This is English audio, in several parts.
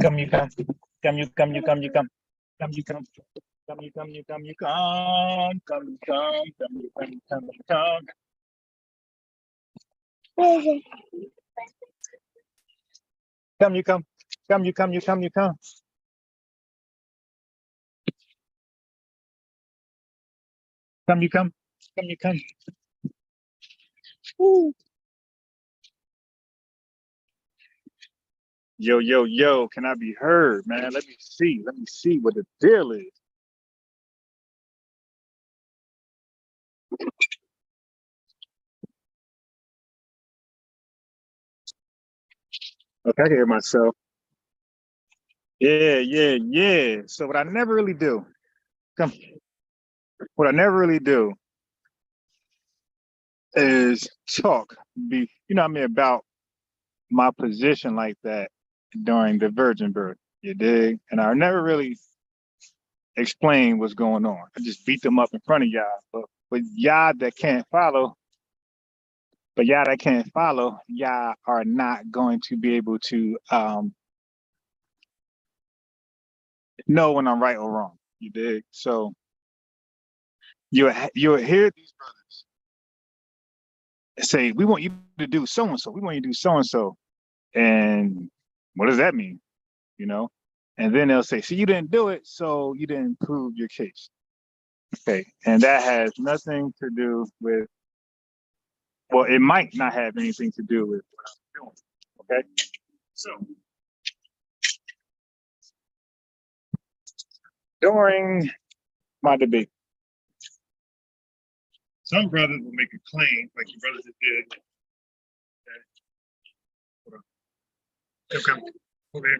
Come, you come. Come, you come, you come, you come. Come, you come. Come, you come, you come, you come. Come, you come. Come, you come, you come, you come. Come, you come. Come, you come, you come, you come. Come, you come. Come, you come. Woo. Yo, yo, yo, can I be heard, man? Let me see. Let me see what the deal is. Okay, I can hear myself. Yeah, yeah, yeah. So what I never really do, come, what I never really do is talk, what I mean, about my position like that during the virgin birth. You dig? And I never really explain what's going on. I just beat them up in front of y'all. But y'all that can't follow, y'all are not going to be able to know when I'm right or wrong. You dig? So you'll hear these brothers say, "We want you to do so and so. We want you to do so and so." And what does that mean? You know? And then they'll say, "See, you didn't do it, so you didn't prove your case." Okay, and that has nothing to do with. Well, it might not have anything to do with what I'm doing. Okay, so during my debate, some brothers will make a claim, like your brothers did. That, okay, over here.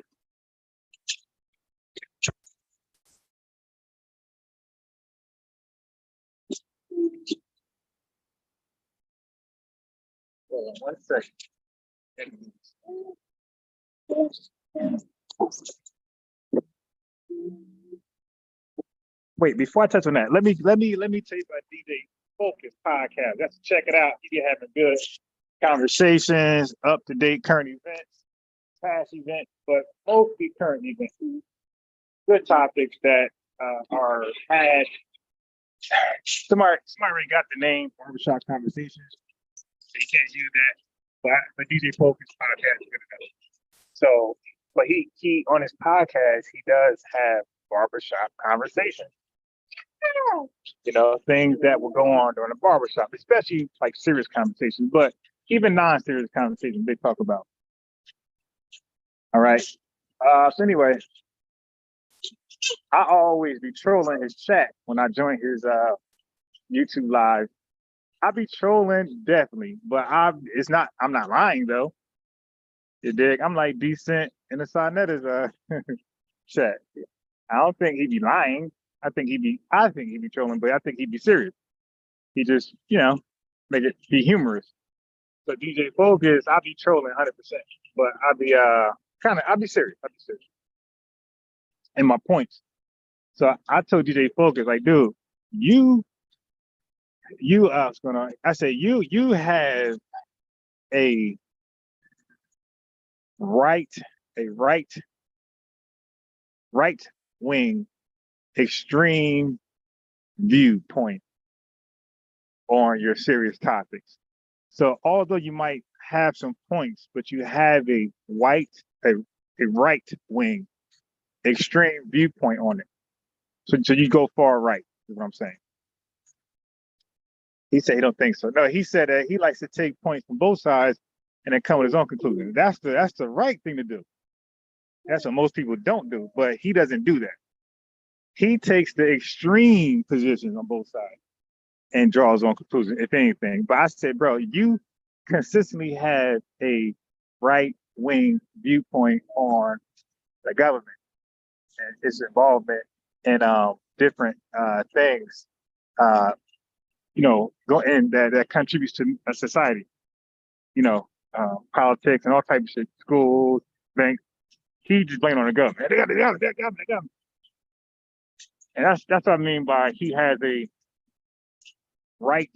Hold on one second. Wait, before I touch on that, let me tell you about DJ Focus podcast. Let's check it out. You be having good conversations, up to date current events, past events, but mostly current events. Good topics that are had. Somebody already got the name Barbershop Conversations, so you can't use that. But DJ Focus podcast is good enough. So, but he on his podcast he does have barbershop conversations. You know, things that will go on during the barbershop, especially like serious conversations, but even non-serious conversations they talk about. All right. So anyway, I always be trolling his chat when I join his YouTube live. I be trolling definitely, but I'm not lying though. You dig? I'm like decent in the side net is chat. I don't think he'd be lying. I think he'd be trolling, but I think he'd be serious. He just, make it be humorous. So DJ Focus, I'll be trolling 100%, but I'll be serious. I'll be serious in my points. So I told DJ Focus, like, dude, you, what's going on? I said, you have a right, a right, right wing extreme viewpoint on your serious topics. So although you might have some points, but you have a right wing extreme viewpoint on it. So you go far right, is what I'm saying. He said he don't think so. No, he said that he likes to take points from both sides and then come with his own conclusion. That's the right thing to do. That's what most people don't do, but he doesn't do that. He takes the extreme positions on both sides and draws his own conclusion, if anything. But I said, bro, you consistently have a right wing viewpoint on the government and its involvement in different things, go in that contributes to a society, politics and all types of shit, schools, banks. He just blamed on the government. The government. And that's what I mean by he has a right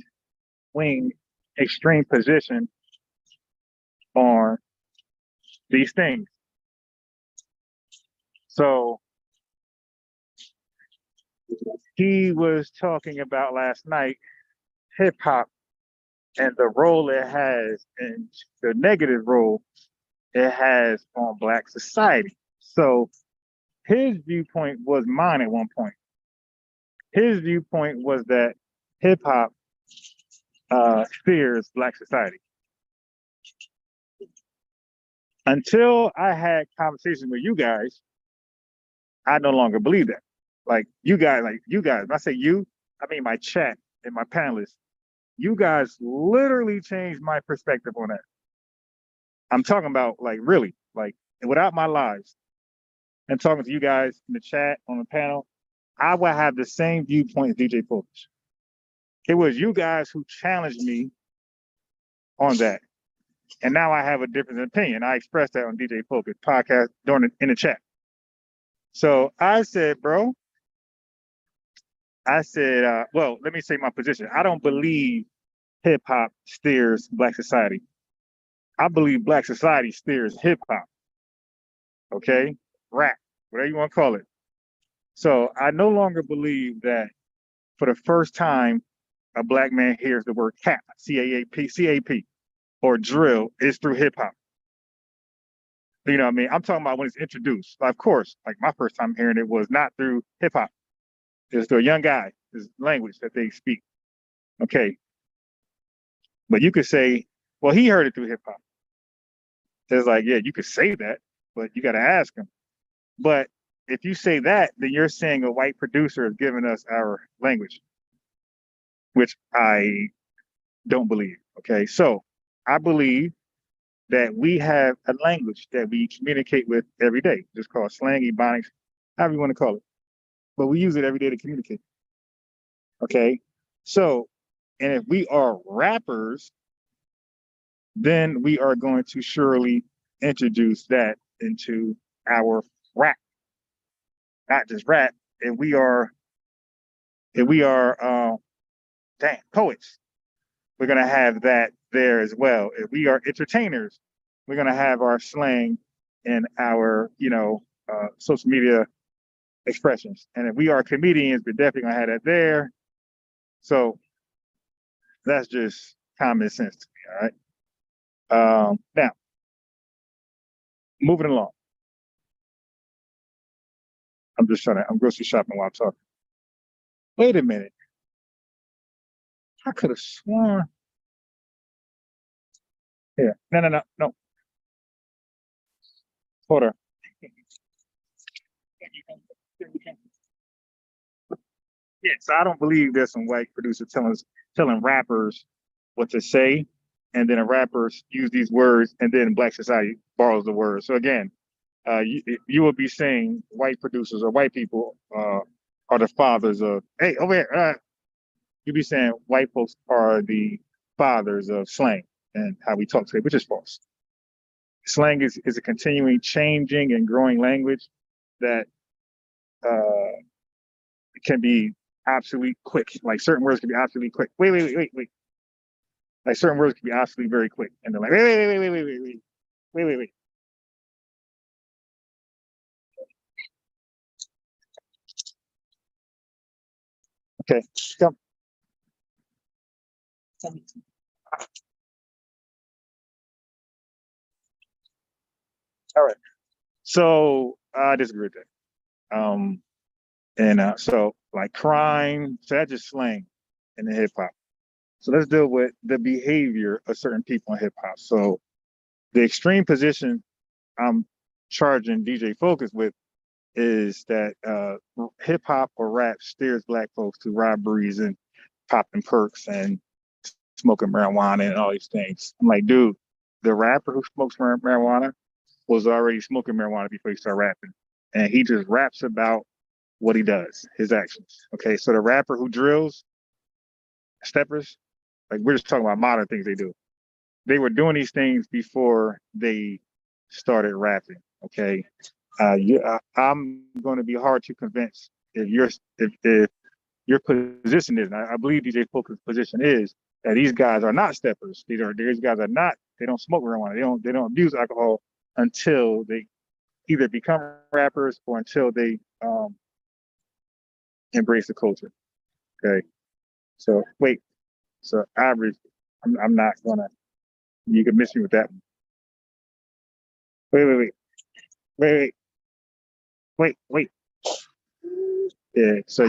wing extreme position on these things. So he was talking about last night hip hop and the role it has and the negative role it has on Black society. So his viewpoint was mine at one point. His viewpoint was that hip hop fears Black society. Until I had conversations with you guys, I no longer believe that. Like you guys, when I say you, I mean my chat and my panelists. You guys literally changed my perspective on that. I'm talking about like really, like without my lies and talking to you guys in the chat on the panel, I would have the same viewpoint as DJ Focus. It was you guys who challenged me on that. And now I have a different opinion. I expressed that on DJ Focus podcast in the chat. So I said, bro, well, let me say my position. I don't believe hip hop steers Black society. I believe Black society steers hip hop. Okay? Rap, whatever you want to call it. So I no longer believe that for the first time a Black man hears the word cap, C-A-P, or drill is through hip hop. You know what I mean? I'm talking about when it's introduced. Of course, like my first time hearing it was not through hip hop. It's through a young guy, his language that they speak. Okay. But you could say, well, he heard it through hip hop. It's like, yeah, you could say that, but you got to ask him. But if you say that, then you're saying a white producer is giving us our language, which I don't believe. Okay. So I believe that we have a language that we communicate with every day. Just called slang, ebonics, however you want to call it. But we use it every day to communicate. Okay. So, and if we are rappers, then we are going to surely introduce that into our rap. Not just rap. If we are poets, we're gonna have that there as well. If we are entertainers, we're gonna have our slang and our, social media expressions. And if we are comedians, we're definitely gonna have that there. So that's just common sense to me. All right. Now, moving along. I'm grocery shopping while I'm talking. Wait a minute. I could have sworn. Yeah. No. Hold on. Yeah, so I don't believe there's some white producer telling rappers what to say, and then the rappers use these words, and then Black society borrows the words. So again, you will be saying white producers or white people are the fathers of. Hey, over here, you'd be saying white folks are the fathers of slang and how we talk today, which is false. Slang is a continuing changing and growing language that can be absolutely quick. Like certain words can be absolutely quick. Wait. Like certain words can be absolutely very quick. And they're like, wait. Okay, come. All right. So I disagree with that. And so like crime, so that's just slang in the hip hop. So let's deal with the behavior of certain people in hip hop. So the extreme position I'm charging DJ Focus with is that hip hop or rap steers Black folks to robberies and popping perks and smoking marijuana and all these things. I'm like, dude, the rapper who smokes marijuana was already smoking marijuana before he started rapping. And he just raps about what he does, his actions. Okay, so the rapper who drills, steppers, like we're just talking about modern things they do. They were doing these things before they started rapping. Okay, I'm going to be hard to convince if your position is. And I believe DJ Focus' position is that these guys are not steppers. These guys are not. They don't smoke marijuana. They don't abuse alcohol until they either become rappers or until they embrace the culture. Okay. So wait. So average. I'm not gonna. You can miss me with that one. Wait, wait, wait, wait, wait, wait, wait. Yeah. So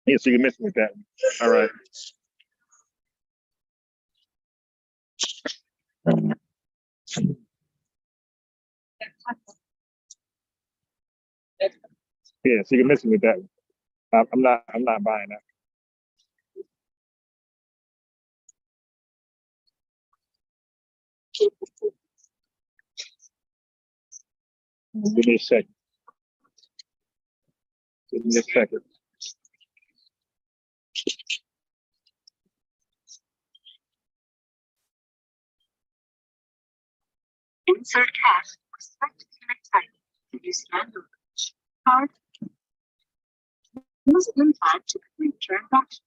yeah. So you can miss me with that one. All right. Yeah. So you can miss me with that one. I'm not. I'm not buying that. Give me a second. Give me a second. Insert cash. Select next time. Use random card. Use impact to complete transaction.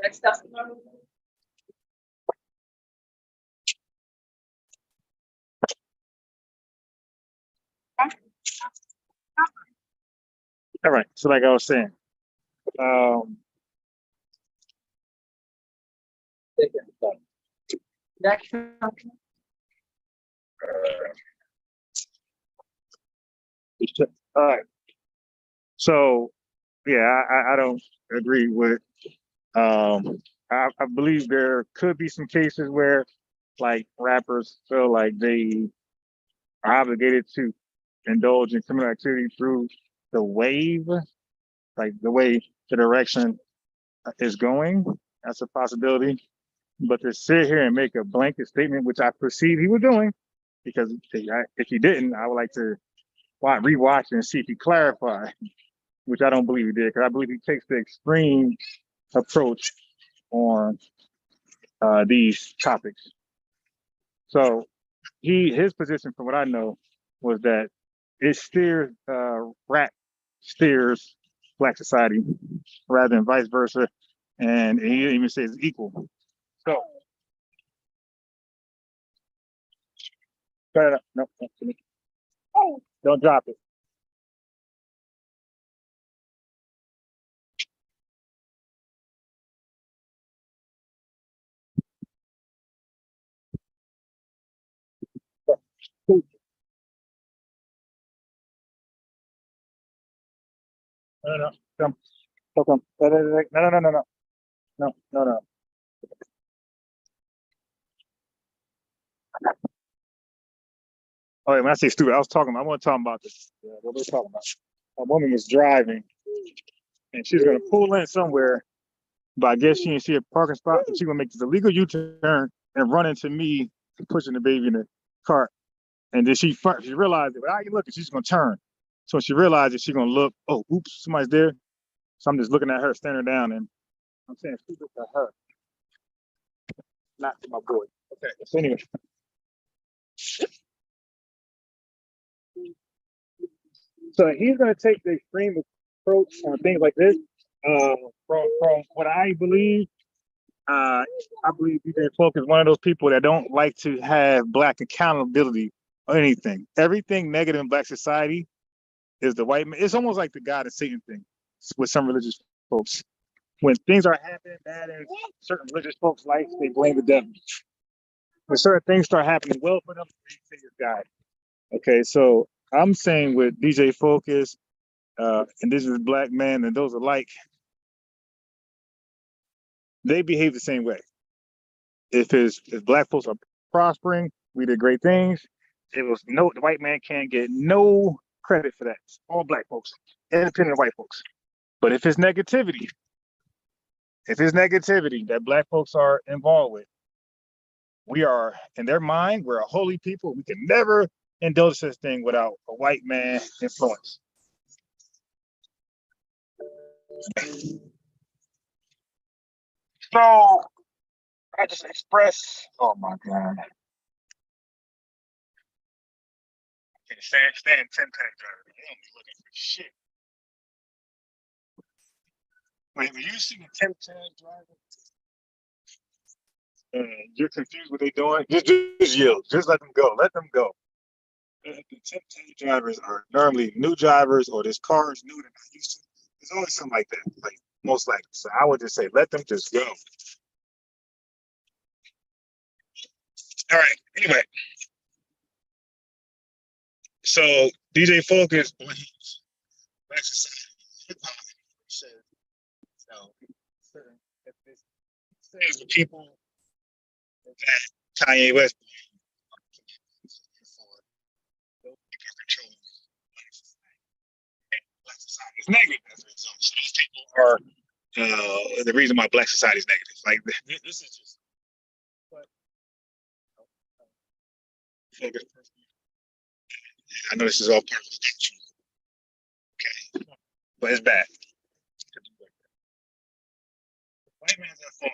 Next up. All right. So like I was saying, um, next. All right. So yeah, I don't agree with. I believe there could be some cases where like rappers feel like they are obligated to indulge in criminal activity through the wave, like the way the direction is going. That's a possibility. But to sit here and make a blanket statement, which I perceive he was doing, because if he didn't, I would like to rewatch it and see if he clarified, which I don't believe he did, because I believe he takes the extreme approach on these topics. So his position, from what I know, was that it steers rap steers black society rather than vice versa, and he even says equal. So no, no, no, don't drop it. No, no, no, come, come. No, no, no, no, no, no, no, no, no. Oh, yeah, when I say stupid, I was talking. I want to talk about this. What we're talking about. A woman was driving, and she's gonna pull in somewhere, but I guess she didn't see a parking spot, and she's gonna make this illegal U-turn and run into me, pushing the baby in the cart. And then she realized that without you looking, she's gonna turn. So she realized that she's gonna look. Oh, oops, somebody's there. So I'm just looking at her, staring her down, and I'm saying stupid to her, not to my boy. Okay. So anyway, so he's going to take the extreme approach on things like this. From what I believe, I believe DJ Folk is one of those people that don't like to have black accountability or anything. Everything negative in black society is the white man. It's almost like the God and Satan thing with some religious folks. When things are happening bad in certain religious folks' life, they blame the devil. When certain things start happening well for them, they say it's God. Okay, so I'm saying with DJ Focus, and this is Black Man and those alike, they behave the same way. If black folks are prospering, we did great things. It was no the white man can't get no credit for that. It's all black folks, independent white folks. But if it's negativity that black folks are involved with, we are in their mind, we're a holy people. We can never indulge this thing without a white man influence. So I just express. Oh my god! I can't stand 10 tank drivers. They don't be looking for shit. Wait, when you see the 10 tank driver and you're confused what they're doing, just yield. Just let them go. Let them go. The 10 tank drivers are normally new drivers, or this car is new they're not used to. There's always something like that. Like most likely. So I would just say let them just go. All right. Anyway, so DJ Focus believes Black society hip hop says no. If this says the people that Kanye West those people are controlling Black society. And Black society is negative as a result. So those people are the reason why Black society is negative. Like this is just but Focus. I know this is all part of the statue. Okay. But it's bad. White man's at fault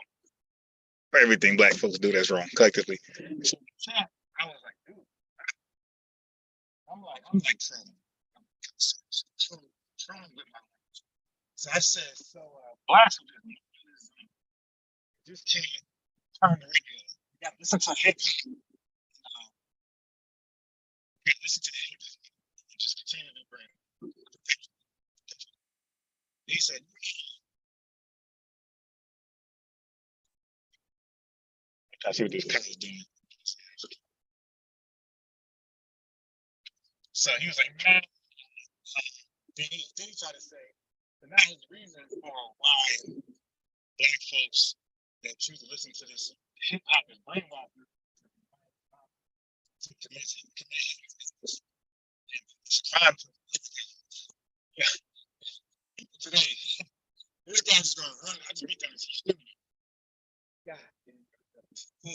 for everything black folks do that's wrong collectively. So I was like, dude, I'm like trying with my language. So I said, so blasphemy just can't turn the radio. You gotta listen to hip hop. You gotta listen to hip hop. Just continue to bring. He said, I see what this guy is doing. So he was like, man, then he tried to say, but not his reason for why black folks that choose to listen to this hip hop and brainwash to commit crime. Yeah. Today, this guy's just gonna run. I just beat down his stupid. God. Yeah,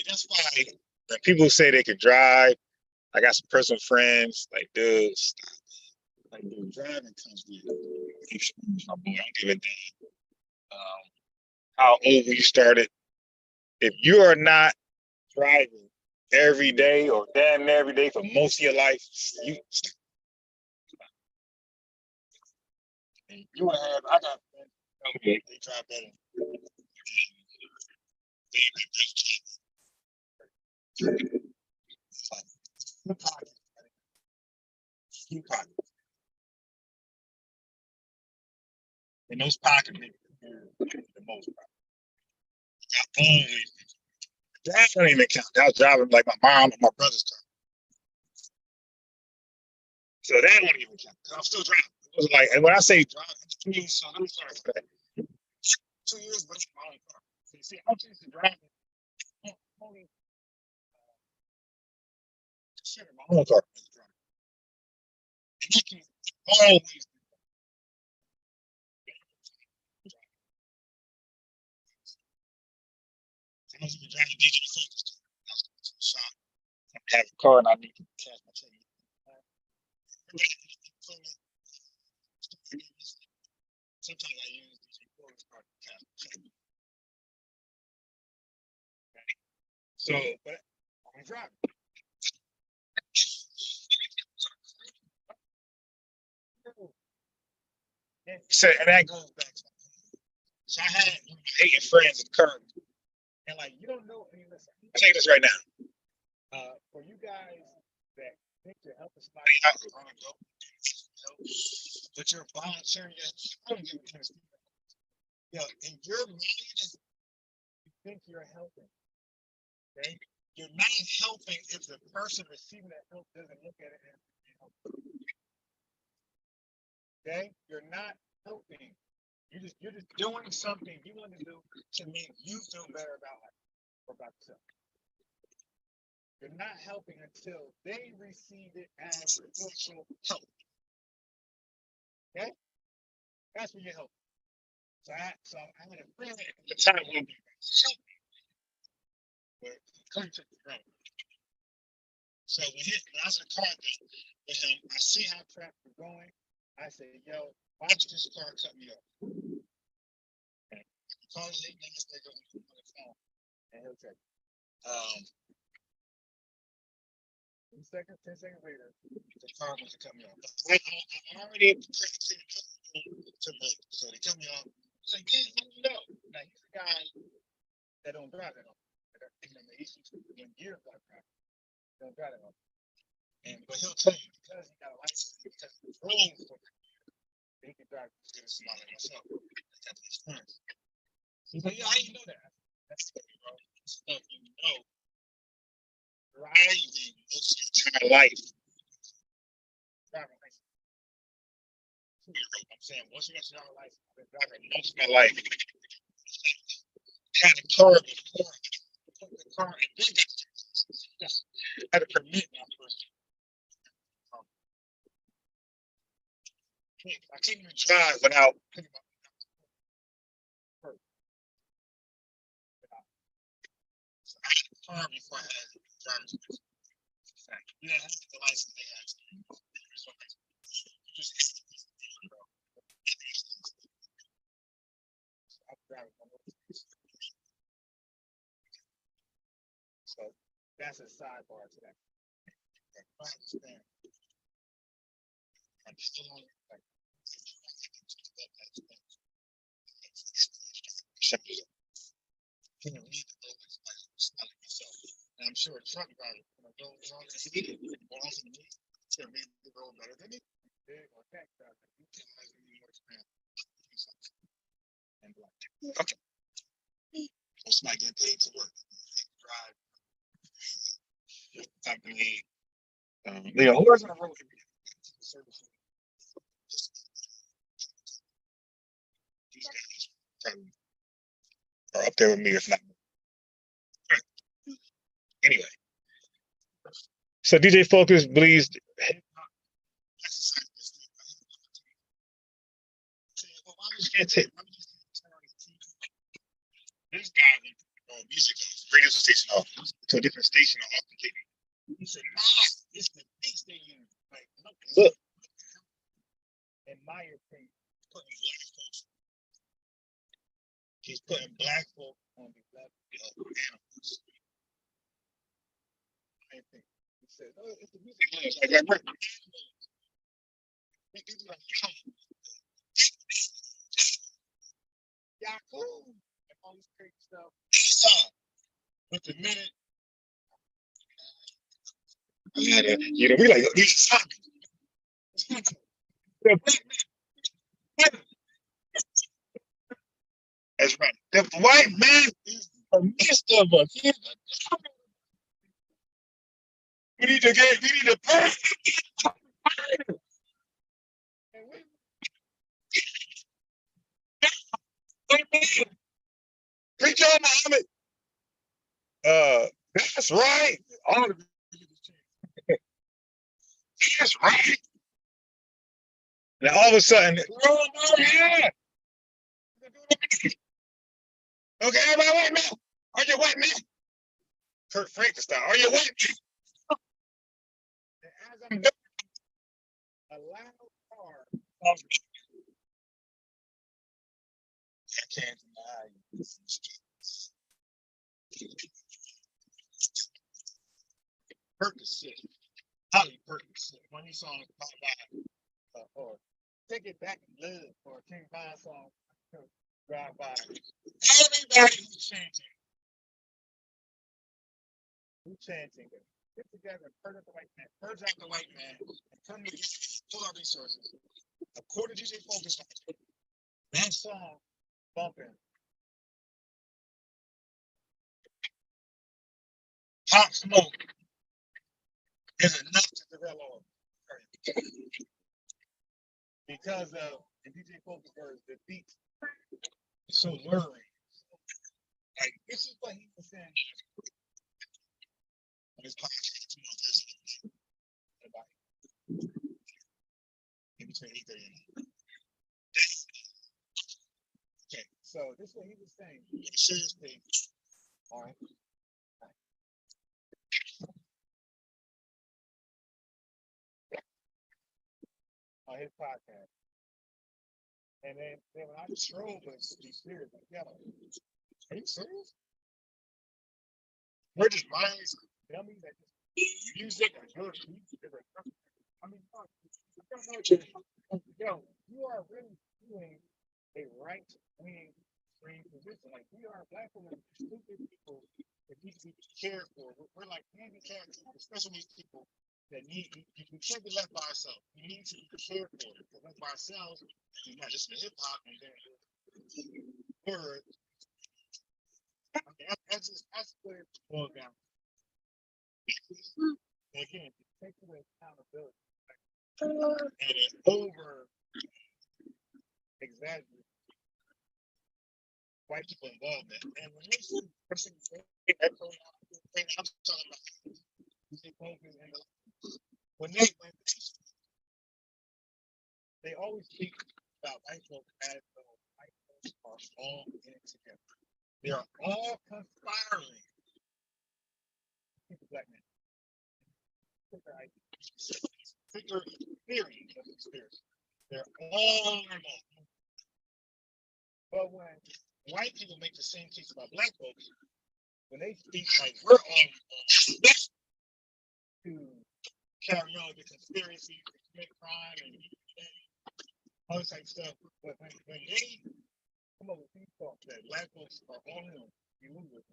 that's why when people say they can drive, I got some personal friends, like, dude, stop. Like, dude, driving comes with my boy. I don't give a damn how old you started. If you are not driving every day or damn near every day for most of your life, you stop. You would have, I got friends tell me they drive better. Few pockets. Few pockets. And those pockets make the most part. I always that don't even count. I was driving like my mom and my brother's car. So that don't even count. I'm still driving. It was like, and when I say driving, 2 years, so let me start with that. 2 years, but it's my own car. So you see, I'm used to driving. I'm only consider my own car. And you can always I was even driving DJ Focus. I was going to the shop. I have a car and I need to cash my check. Sometimes I use DJ Focus card to cash my check. So, but I'm driving. So, and that goes back to so I had one of my hating friends in the car, and like you don't know. I mean, listen, I'll tell you this right now. For you guys that think you're helping somebody out, but you're volunteering, I don't give a damn. You know, in your mind, you think you're helping. Okay, you're not helping if the person receiving that help doesn't look at it and help. Okay, you're not helping. You're just doing something you want to do to make you feel better about life or about yourself. You're not helping until they receive it as virtual help. Okay? That's when you're helping. So I had a friend at the time who helped me. But couldn't take the ground. So when I was in the car with him, I see how traffic was going. I said, yo, watch this car cut me off. Okay. Call his niggas nigga on the phone, and he'll tell you. 10 seconds later, the car wants to cut me off. I already predicted to me, so they cut me off. It's like, yeah, how do you know? Now, he's a guy that don't drive that often. He's in years like that. Don't drive that often. But he'll tell you because he got a license, because he's rolling for it, he can drive to the small like myself. That's his experience. He's like, yeah, how you know that? That's the thing, bro. Stuff you know. Driving most of your life. Driving license. I'm saying, once you get your license, I've been driving most of my life. Had a car before. Put the car and then got the license. Had a permit now first. I can't even drive without putting my first. So I had a car before I had a driver's license. You didn't have the license they had. You just had the license, bro. I'm driving on those. So that's a sidebar to that. I understand. I'm still on it. Like, can you read the book? It's not like myself. And I'm sure a truck driver, when I go on the speed, more often than me, can read the road better than me. Big or tax driver, you can make me more experience. And black. Okay. Most might get paid to work. Drive. Company. Who is on the road? Service. These guys are up there with me, if not more. Anyway, so DJ Focus believes hip hop. This guy went from music radio station off to a different station off the TV. He said, nah, it's the beats they use. Like, look. In my opinion, he's putting black folk on the level of animals. I think he said, oh, it's the music. Like, y'all cool. And all this crazy stuff. But the minute, we like, these That's right. The white man is the midst of us. We need to pray. Preach on Muhammad. That's right. All of that's right. And all of a sudden, yeah. Okay, everybody white man. Are you white man? Kurt Frankenstein. Are you white man? As I'm done, a loud car. I can't deny you. Percocet. Holly Percocet. When you saw it pop by, or Take It Back in Love, or King Von song, drive by. Everybody was chanting. Who chanting? Get together and purge out the white man. Purge out the white man. And come together. Pull our resources. According to DJ Focus, that song bumping. Hot smoke is enough to derail all. Because of the DJ Focus verse, the beat is so luring. Like, this is what he was saying. On his podcast, in between 8:30 and 9. Okay, so this is what he was saying. Seriously, all right. his podcast. And then when I drove us these serious, like, yo, are you serious? We're just minds, dummies that just music or good music. I mean, yo, you are really doing a right wing extreme position. Like we are black women, stupid people that need to be cared for. We're like handicapped, especially these people that need you can't be left by ourselves. You need to be cared for. Because left by ourselves, you not listen to hip hop and then word. That's what it boils down. And again, take away accountability and it over exaggerate white people involvement. And when you see person I'm talking about when they always speak about white folks as though white folks are all in it together. They are all conspiring to keep the black man. Particular theory of conspiracy. They're all involved. But when white people make the same case about black folks, when they speak like we're all involved to carry on the conspiracy, to commit crime, and all this type of stuff, but when they come up with these thoughts that black folks are all in, you lose it.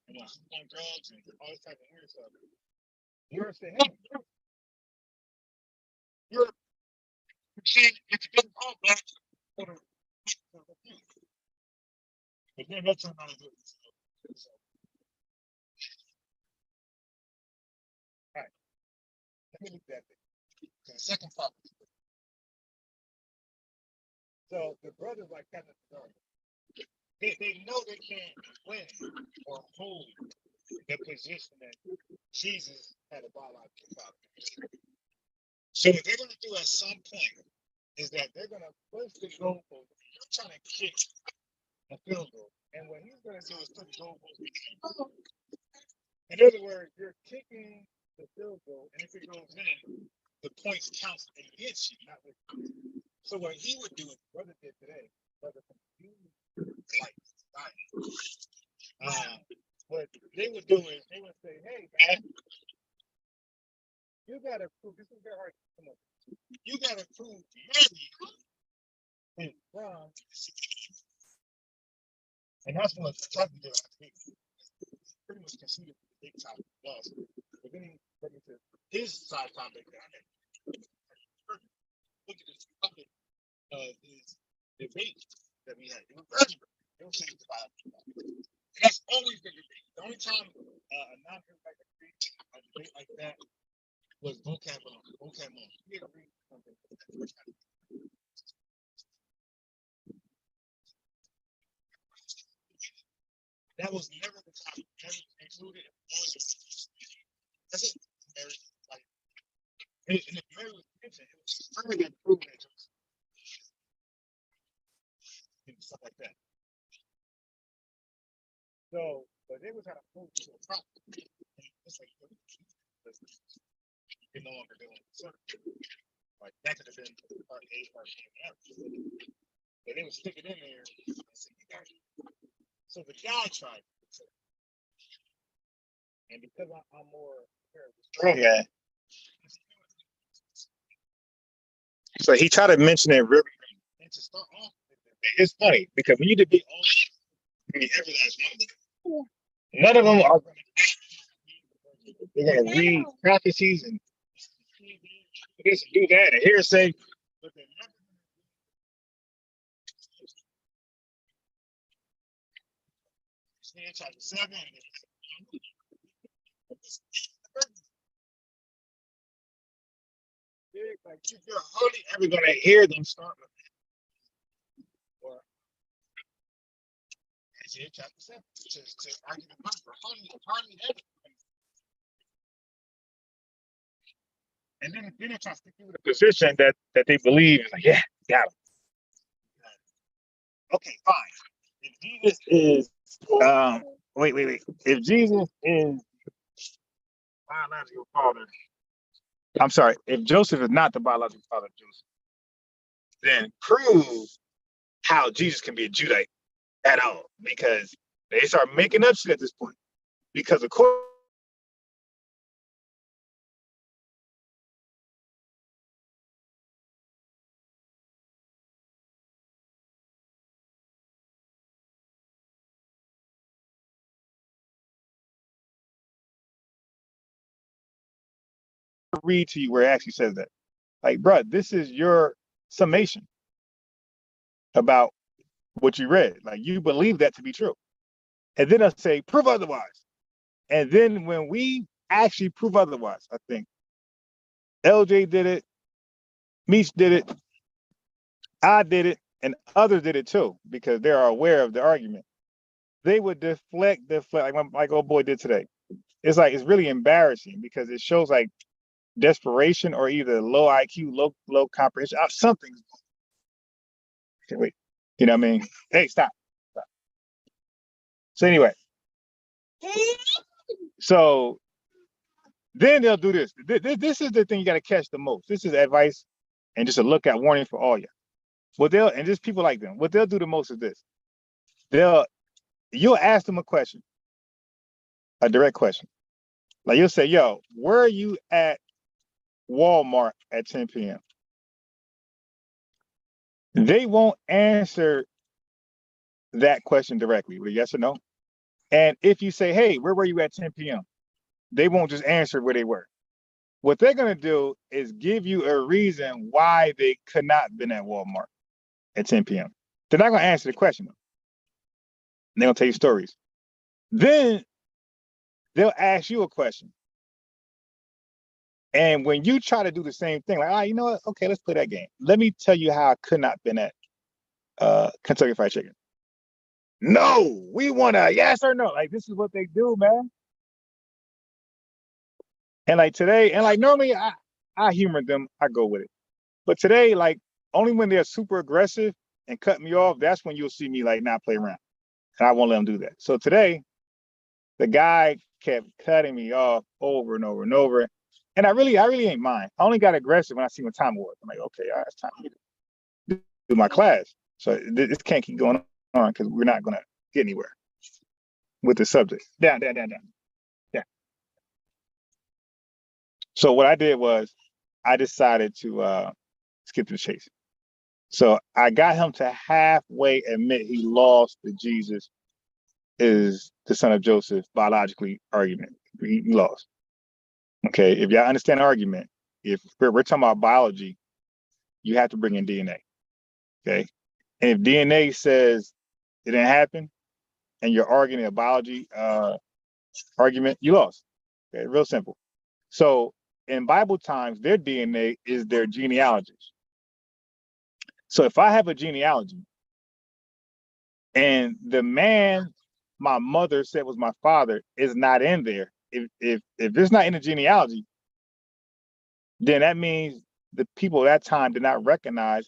And on drugs and all this type of weird stuff. You're saying, hey, you're saying it's been all black for the but then that's not how to do it. So, all right, let me look at that. The second part. So the brothers like Kevin they know they can't win or hold the position that Jesus had a biological father. So what they're going to do at some point is that they're going to push the goalpost. You're trying to kick a field goal, and what he's going to do is put the goalpost. In other words, you're kicking the field goal, and if it goes in, the points counts against you, not with you. So what he would do, what brother did today, brother like what they would do is they would say, hey man, you gotta prove this is very hard. You gotta prove Mary is from, and that's what Chuck did. Pretty much conceded the big top loss. But then he went into his side topic. Look at this topic of his debate that we had. It was legendary. It was and that's always the debate. The only time a non-Israelite a debate like that was vocab on. That was never the topic. Never included. That's it. Like, and if Mary was mentioned, it was further proven that and stuff like that. So, but they were trying to prove to a problem. It's like you're no longer doing it. Like that could have been part A, part B, but they would stick it in there. So the guy tried. And because I'm more yeah. So he tried to mention it really. And to start off, it's funny because when you debate all every last one of them, none of them are going to. They're going to read prophecies and this and do that and hearsay. But they're never going to chapter 7. Like you're hardly ever going to hear them start with that. Or Isaiah chapter 7 to argue the gospel. Hardly ever. And then they try to stick you with a position that they believe is like, yeah, got it. Okay, fine. If Jesus is wait. If Jesus is biological father, I'm sorry, if Joseph is not the biological father of Joseph, then prove how Jesus can be a Judite at all, because they start making up shit at this point. Because of course, I'll read to you where it actually says that. Like, bro, this is your summation about what you read. Like, you believe that to be true. And then I'll say, prove otherwise. And then when we actually prove otherwise, I think LJ did it, Meech did it, I did it, and others did it too, because they are aware of the argument. They would deflect, like old boy did today. It's like, it's really embarrassing because it shows like desperation or either low IQ, low comprehension, something. Okay, wait, you know what I mean? Hey, stop. So anyway, so then they'll do this. This is the thing you got to catch the most. This is advice and just a lookout warning for all you. What they'll, and just people like them, what they'll do the most is this. You'll ask them a question, a direct question. Like you'll say, yo, where are you at Walmart at 10 p.m.? They won't answer that question directly with a yes or no. And if you say, hey, where were you at 10 p.m.? They won't just answer where they were. What they're going to do is give you a reason why they could not have been at Walmart at 10 p.m. They're not going to answer the question. They're going to tell you stories. Then they'll ask you a question. And when you try to do the same thing, like, you know what? Okay, let's play that game. Let me tell you how I could not have been at Kentucky Fried Chicken. No, we want a yes or no. Like, this is what they do, man. And like today, and like normally I humor them, I go with it. But today, like only when they're super aggressive and cut me off, that's when you'll see me like not play around. And I won't let them do that. So today, the guy kept cutting me off over and over and over. And I really ain't mind. I only got aggressive when I see what time it was. I'm like, okay, all right, it's time for me to do my class. So this can't keep going on because we're not gonna get anywhere with the subject. Down. Yeah. So what I did was I decided to skip to the chase. So I got him to halfway admit he lost the Jesus is the son of Joseph biologically argument. He lost. Okay, if y'all understand the argument, if we're talking about biology, you have to bring in DNA. Okay, and if DNA says it didn't happen, and you're arguing a biology argument, you lost. Okay, real simple. So in Bible times, their DNA is their genealogies. So if I have a genealogy and the man my mother said was my father is not in there, if it's not in the genealogy, then that means the people at that time did not recognize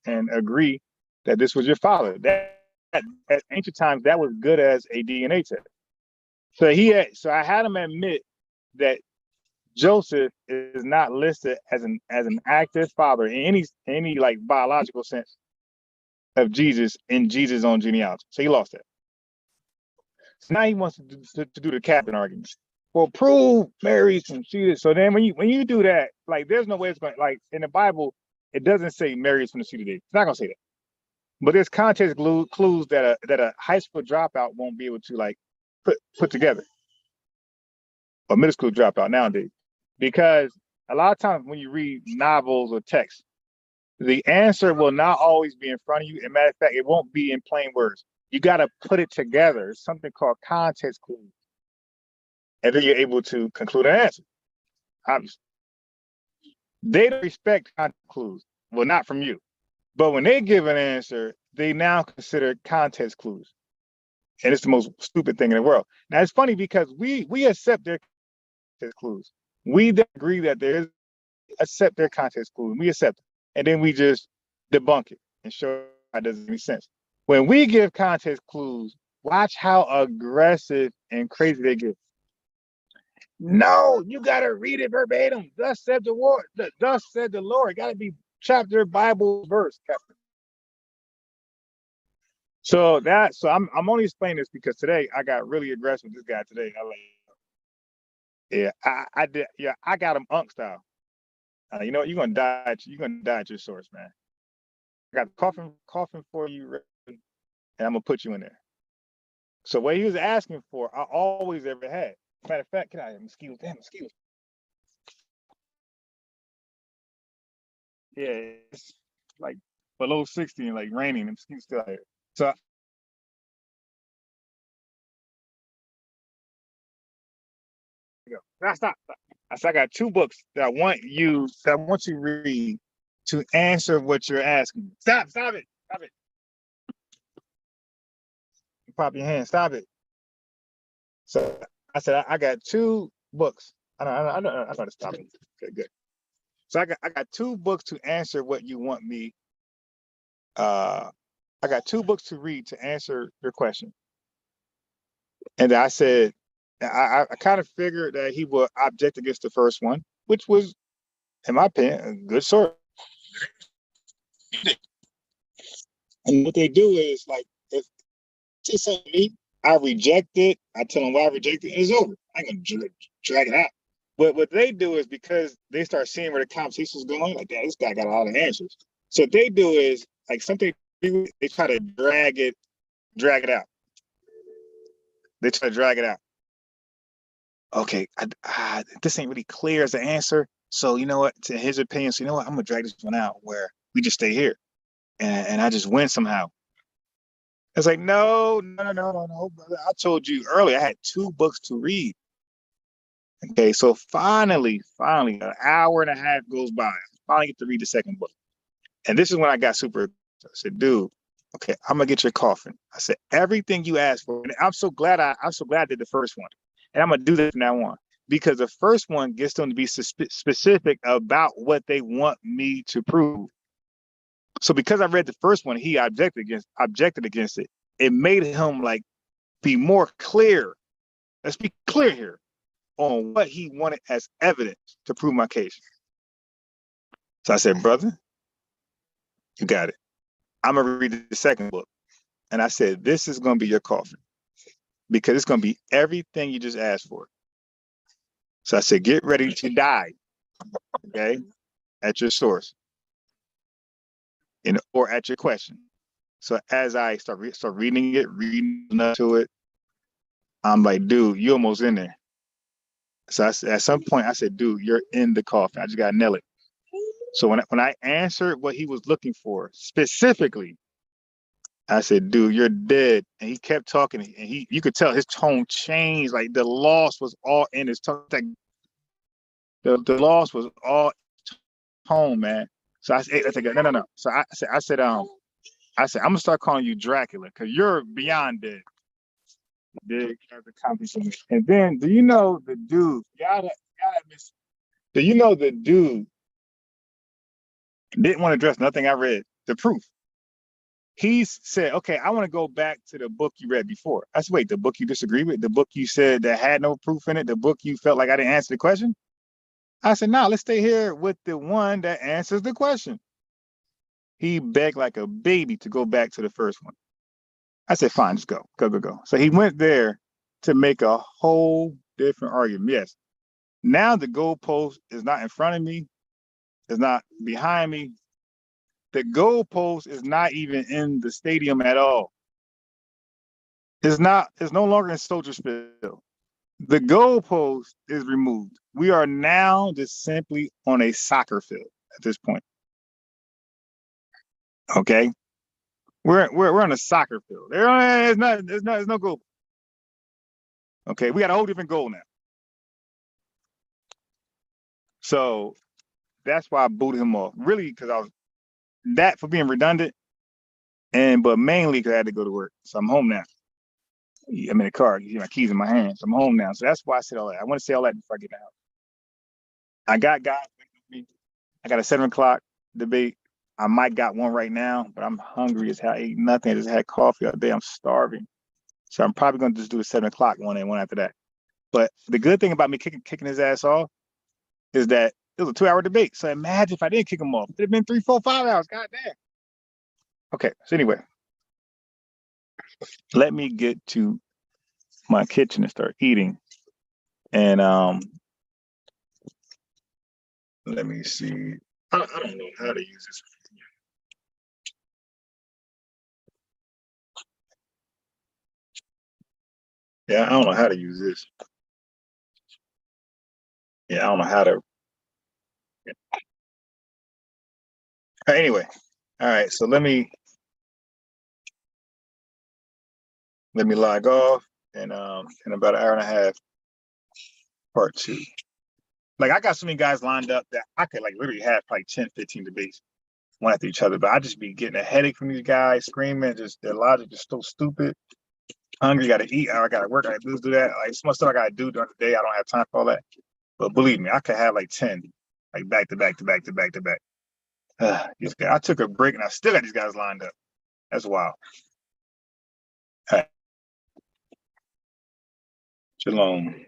and agree that this was your father. That at ancient times, that was good as a DNA test. So I had him admit that Joseph is not listed as an active father in any like biological sense of Jesus in Jesus' own genealogy. So he lost that. So now he wants to do the captain argument. Well, prove Mary's from Judas. So then when you do that, like there's no way it's going, like in the Bible, it doesn't say Mary's from the seed of David. It's not gonna say that. But there's context clues that a high school dropout won't be able to like put together. Or middle school dropout nowadays. Because a lot of times when you read novels or text, the answer will not always be in front of you. As a matter of fact, it won't be in plain words. You got to put it together. It's something called context clues. And then you're able to conclude an answer. Obviously. They don't respect context clues. Well, not from you. But when they give an answer, they now consider context clues. And it's the most stupid thing in the world. Now, it's funny because we accept their context clues. We agree that there is, accept their context clues. We accept it. And then we just debunk it and show it doesn't make sense. When we give context clues, watch how aggressive and crazy they get. No, you gotta read it verbatim. Thus said the Lord. Thus said the Lord. Got to be chapter, Bible, verse. So I'm only explaining this because today I got really aggressive with this guy today. I did, yeah, I got him unk style. You know what? You're gonna die at your source, man. I got coughing for you, and I'm gonna put you in there. So what he was asking for, I always ever had. Matter of fact, get out of here, mosquitoes. Damn mosquitoes. Yeah, it's like below 60 and like raining, and mosquitoes still out here. So go. Stop. I said I got two books that I want you to read to answer what you're asking. Stop it. Stop it. Pop your hand. Stop it. So I said I got two books. I know how to stop it. Okay, good. So I got two books to answer what you want me. I got two books to read to answer your question. And I said I kind of figured that he would object against the first one, which was, in my opinion, a good source. And what they do is like if say something to me, I reject it. I tell them why I reject it. It's over. I ain't gonna drag it out. But what they do is because they start seeing where the conversation's going, like, "Damn, this guy got a lot of answers." So what they do is like something they try to drag it out. They try to drag it out. Okay, this ain't really clear as an answer. So you know what? To his opinion, so you know what? I'm gonna drag this one out where we just stay here, and I just win somehow. It's like, no, brother. I told you earlier, I had two books to read. Okay, so finally, an hour and a half goes by. I finally get to read the second book. And this is when I got super. I said, dude, okay, I'm gonna get your coffin. I said, everything you asked for. And I'm so glad I did the first one. And I'm gonna do that from now on. Because the first one gets them to be specific about what they want me to prove. So because I read the first one, he objected against it. It made him like be more clear. Let's be clear here on what he wanted as evidence to prove my case. So I said, brother, you got it. I'm gonna read the second book. And I said, this is gonna be your coffin because it's gonna be everything you just asked for. So I said, get ready to die, okay, at your source, or at your question. So as I start reading up to it, I'm like, dude, you almost in there. So at some point, I said, dude, you're in the coffin. I just gotta nail it. So when I answered what he was looking for specifically, I said, dude, you're dead. And he kept talking, and you could tell his tone changed. Like the loss was all in his tone. Like the loss was all tone, man. So I said, no. So I said, I'm gonna start calling you Dracula because you're beyond dead. Big as a compliment. And then, do you know the dude? Do you know the dude didn't want to address nothing I read? The proof. He said, okay, I want to go back to the book you read before. I said, wait, the book you disagree with? The book you said that had no proof in it? The book you felt like I didn't answer the question? I said, no, let's stay here with the one that answers the question. He begged like a baby to go back to the first one. I said, fine, just go. So he went there to make a whole different argument. Yes. Now the goalpost is not in front of me, it's not behind me. The goalpost is not even in the stadium at all. It's no longer in Soldier Field. The goalpost is removed. We are now just simply on a soccer field at this point. Okay. We're on a soccer field. There's no goal. Okay, we got a whole different goal now. So that's why I booted him off. Really, because I was that for being redundant, but mainly because I had to go to work. So I'm home now. I'm in the car. You see my keys in my hand. So I'm home now. So that's why I said all that. I want to say all that before I get out. I got guys waiting for me. I got a 7 o'clock debate. I might got one right now, but I'm hungry as hell. I ate nothing. I just had coffee all day. I'm starving. So I'm probably going to just do a 7 o'clock one and one after that. But the good thing about me kicking his ass off is that it was a 2 hour debate. So imagine if I didn't kick him off. It'd have been 3, 4, 5 hours. God damn. Okay. So anyway, let me get to my kitchen and start eating. And let me see. I don't know how to use this. Yeah, I don't know how to use this. Yeah, I don't know how to. Anyway, all right. So let me log off, and in about an hour and a half, part two. Like I got so many guys lined up that I could like literally have like 10, 15 debates one after each other, but I just be getting a headache from these guys screaming. Just their logic is so stupid. Hungry, got to eat. I got to work. I got to do that. Like so much stuff I got to do during the day. I don't have time for all that. But believe me, I could have like 10, like back to back to back to back to back. I took a break and I still got these guys lined up. That's wild. All right. Shalom.